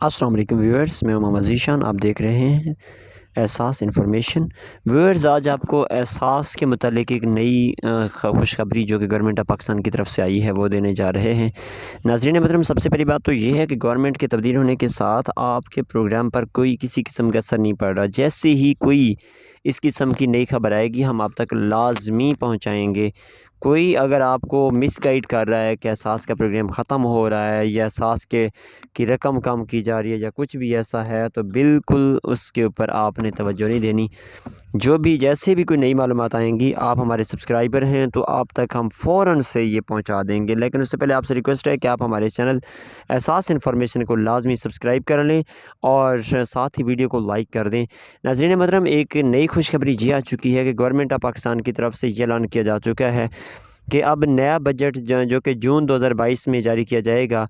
السلام علیکم ویورز، میں محمد ذیشان، آپ دیکھ رہے ہیں احساس انفارمیشن۔ ویورز، آج آپ کو احساس کے متعلق ایک نئی خوشخبری جو کہ گورنمنٹ آف پاکستان کی طرف سے آئی ہے وہ دینے جا رہے ہیں۔ ناظرین محترم، سب سے پہلی بات تو یہ ہے کہ گورنمنٹ کے تبدیل ہونے کے ساتھ آپ کے پروگرام پر کوئی کسی قسم کا اثر نہیں پڑ رہا۔ جیسے ہی کوئی اس قسم کی نئی خبر آئے گی ہم آپ تک لازمی پہنچائیں گے۔ کوئی اگر آپ کو مس گائیڈ کر رہا ہے کہ احساس کا پروگرام ختم ہو رہا ہے یا احساس کی رقم کم کی جا رہی ہے یا کچھ بھی ایسا ہے، تو بالکل اس کے اوپر آپ نے توجہ نہیں دینی۔ جیسے بھی کوئی نئی معلومات آئیں گی، آپ ہمارے سبسکرائبر ہیں تو آپ تک ہم فوراً سے یہ پہنچا دیں گے۔ لیکن اس سے پہلے آپ سے ریکویسٹ ہے کہ آپ ہمارے چینل احساس انفارمیشن کو لازمی سبسکرائب کر لیں اور ساتھ ہی ویڈیو کو لائک کر دیں۔ ناظرین محترم، ایک نئی خوشخبری یہ آ چکی ہے کہ گورنمنٹ آف پاکستان کی طرف سے یہ اعلان کیا جا چکا ہے کہ اب نیا بجٹ جو کہ جون 2022 میں جاری کیا جائے گا،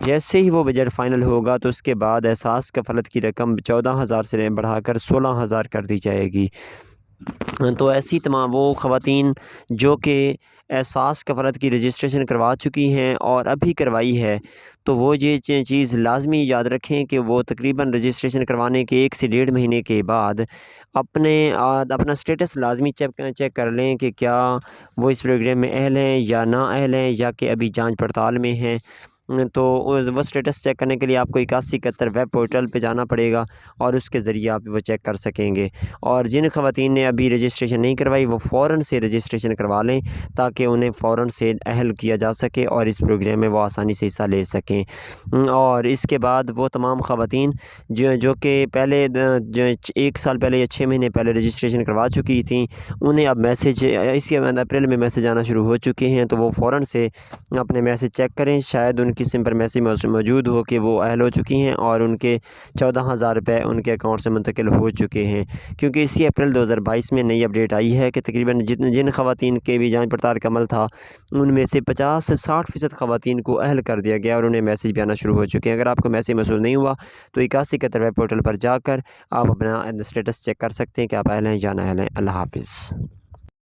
جیسے ہی وہ بجٹ فائنل ہوگا تو اس کے بعد احساس کفالت کی رقم 14,000 سے بڑھا کر 16,000 کر دی جائے گی۔ تو ایسی تمام وہ خواتین جو کہ احساس کفالت کی رجسٹریشن کروا چکی ہیں اور ابھی کروائی ہے، تو وہ یہ چیز لازمی یاد رکھیں کہ وہ تقریباً رجسٹریشن کروانے کے 1 سے 1.5 مہینے کے بعد اپنا سٹیٹس لازمی چیک کر لیں کہ کیا وہ اس پروگرام میں اہل ہیں یا نا اہل ہیں، یا کہ ابھی جانچ پڑتال میں ہیں۔ تو وہ سٹیٹس چیک کرنے کے لیے آپ کو 8171 ویب پورٹل پہ جانا پڑے گا اور اس کے ذریعے آپ وہ چیک کر سکیں گے۔ اور جن خواتین نے ابھی رجسٹریشن نہیں کروائی وہ فوراً سے رجسٹریشن کروا لیں تاکہ انہیں فوراً سے اہل کیا جا سکے اور اس پروگرام میں وہ آسانی سے حصہ لے سکیں۔ اور اس کے بعد وہ تمام خواتین جو کہ پہلے 1 سال پہلے یا 6 مہینے پہلے رجسٹریشن کروا چکی تھیں، انہیں اب میسیج اس کے بعد اپریل میں میسیج آنا شروع ہو چکے ہیں، تو وہ فوراً سے اپنے میسیج چیک کریں۔ شاید ان کی سم پر میسیج موجود ہو کہ وہ اہل ہو چکی ہیں اور ان کے 14,000 روپے ان کے اکاؤنٹ سے منتقل ہو چکے ہیں، کیونکہ اسی اپریل 2022 میں نئی اپڈیٹ آئی ہے کہ تقریباً جن خواتین کے بھی جانچ پڑتال کا عمل تھا ان میں سے 50 سے 60% خواتین کو اہل کر دیا گیا اور انہیں میسیج بھی آنا شروع ہو چکے ہیں۔ اگر آپ کو میسیج موصول نہیں ہوا تو 8171 ویب پورٹل پر جا کر آپ اپنا اسٹیٹس چیک کر سکتے ہیں کہ آپ اہل ہیں یا نا اہل ہیں۔ اللہ حافظ۔